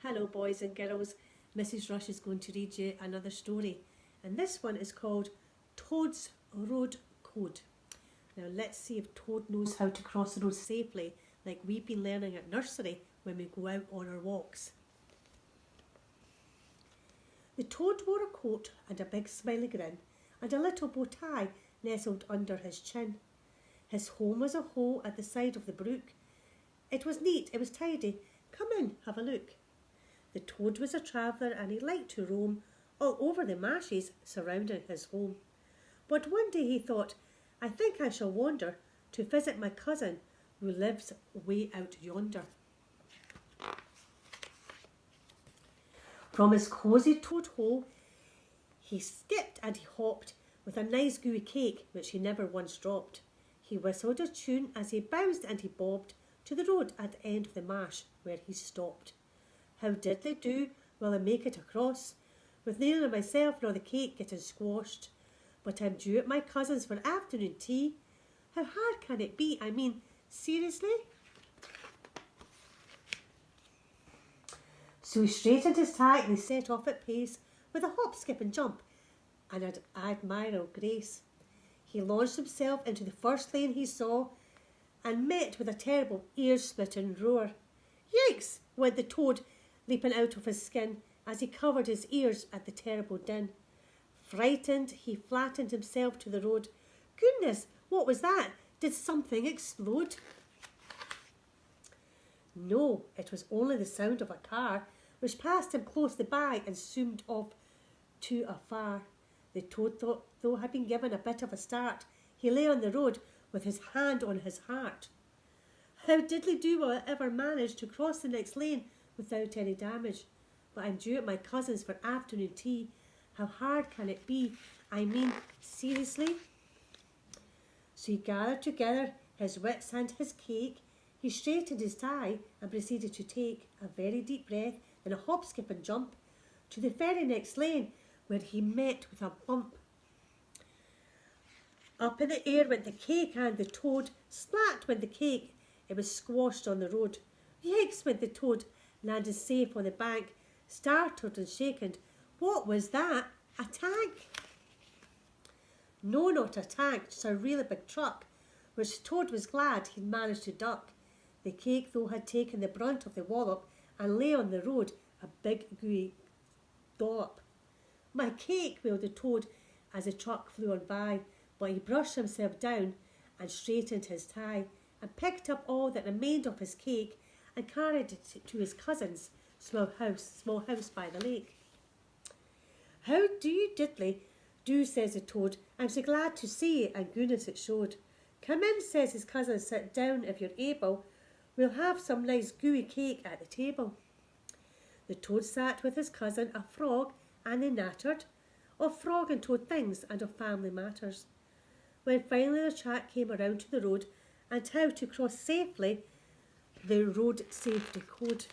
Hello boys and girls, Mrs. Rush is going to read you another story, and this one is called Toad's Road Code. Now let's see if Toad knows how to cross the road safely like we've been learning at nursery when we go out on our walks. The Toad wore a coat and a big smiley grin and a little bow tie nestled under his chin. His home was a hole at the side of the brook. It was neat, it was tidy. Come in, have a look. The Toad was a traveller and he liked to roam all over the marshes surrounding his home. But one day he thought, I think I shall wander to visit my cousin who lives way out yonder. From his cosy toad hole he skipped and he hopped with a nice gooey cake which he never once dropped. He whistled a tune as he bounced and he bobbed to the road at the end of the marsh where he stopped. How did they do? Will I make it across? With neither myself nor the cake getting squashed. But I'm due at my cousin's for afternoon tea. How hard can it be? I mean, seriously? So he straightened his tie and he set off at pace with a hop, skip and jump and an admirable grace. He launched himself into the first lane he saw and met with a terrible ear-splitting roar. Yikes! Went the Toad, leaping out of his skin as he covered his ears at the terrible din. Frightened, he flattened himself to the road. Goodness, what was that? Did something explode? No, it was only the sound of a car which passed him close by and zoomed off too afar. The Toad thought, though had been given a bit of a start, he lay on the road with his hand on his heart. How diddly-do will I ever manage to cross the next lane without any damage? But I'm due at my cousin's for afternoon tea. How hard can it be? I mean, seriously? So he gathered together his wits and his cake. He straightened his tie and proceeded to take a very deep breath and a hop, skip and jump to the very next lane where he met with a bump. Up in the air went the cake and the Toad. Splat went the cake. It was squashed on the road. Yikes went the Toad, landed safe on the bank, startled and shaken. What was that? A tank? No, not a tank, just a really big truck, which Toad was glad he'd managed to duck. The cake, though, had taken the brunt of the wallop and lay on the road, a big gooey dollop. My cake, wailed the Toad as the truck flew on by, but he brushed himself down and straightened his tie and picked up all that remained of his cake and carried it to his cousin's small house by the lake. How do you diddly do, says the Toad. I'm so glad to see you, and goodness it showed. Come in, says his cousin, sit down if you're able. We'll have some nice gooey cake at the table. The Toad sat with his cousin, a frog, and they nattered of frog and toad things and of family matters. When finally the chat came around to the road and how to cross safely the road safety code.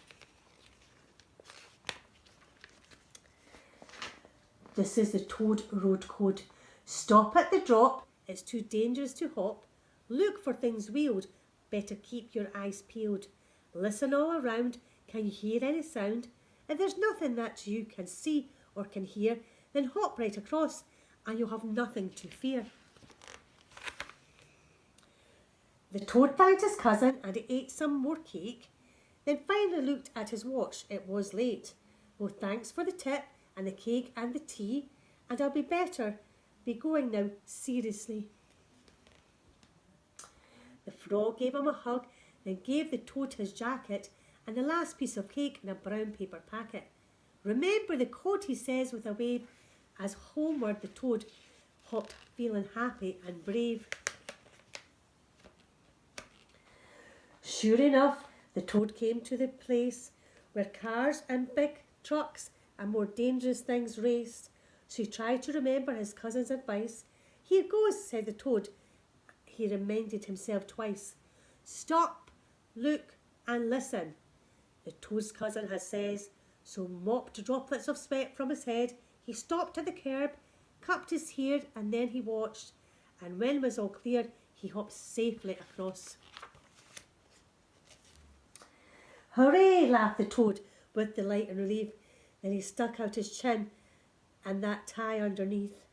This is the Toad Road Code. Stop at the drop, it's too dangerous to hop. Look for things wheeled, better keep your eyes peeled. Listen all around, can you hear any sound? If there's nothing that you can see or can hear, then hop right across and you'll have nothing to fear. The Toad thanked his cousin and he ate some more cake, then finally looked at his watch. It was late. Well, thanks for the tip and the cake and the tea, and I'll be going now, seriously. The frog gave him a hug, then gave the Toad his jacket and the last piece of cake in a brown paper packet. Remember the code, he says with a wave, as homeward the Toad hopped, feeling happy and brave. Sure enough, the Toad came to the place where cars and big trucks and more dangerous things raced. So he tried to remember his cousin's advice. Here goes, said the Toad. He reminded himself twice. Stop, look and listen. The Toad's cousin has says, so mopped droplets of sweat from his head. He stopped at the curb, cupped his hair and then he watched. And when it was all clear, he hopped safely across. Hooray, laughed the Toad with delight and relief. Then he stuck out his chin and that tie underneath,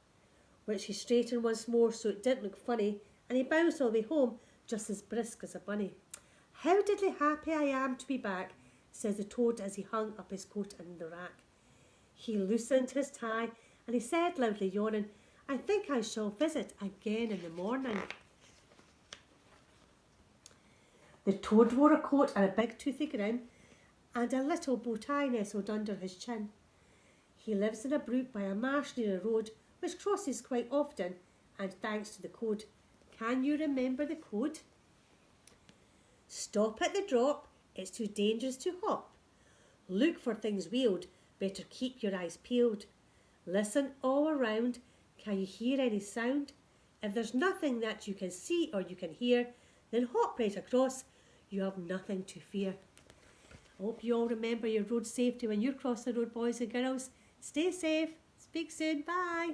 which he straightened once more so it didn't look funny, and he bounced all the way home just as brisk as a bunny. "How diddly happy I am to be back," says the toad as he hung up his coat in the rack. He loosened his tie and he said loudly yawning, "I think I shall visit again in the morning." The toad wore a coat and a big toothy grin, and a little bow tie nestled under his chin. He lives in a brook by a marsh near a road, which crosses quite often, and thanks to the code. Can you remember the code? Stop at the drop, it's too dangerous to hop. Look for things wheeled, better keep your eyes peeled. Listen all around, can you hear any sound? If there's nothing that you can see or you can hear, then hop right across, you have nothing to fear. I hope you all remember your road safety when you cross the road, boys and girls. Stay safe. Speak soon. Bye.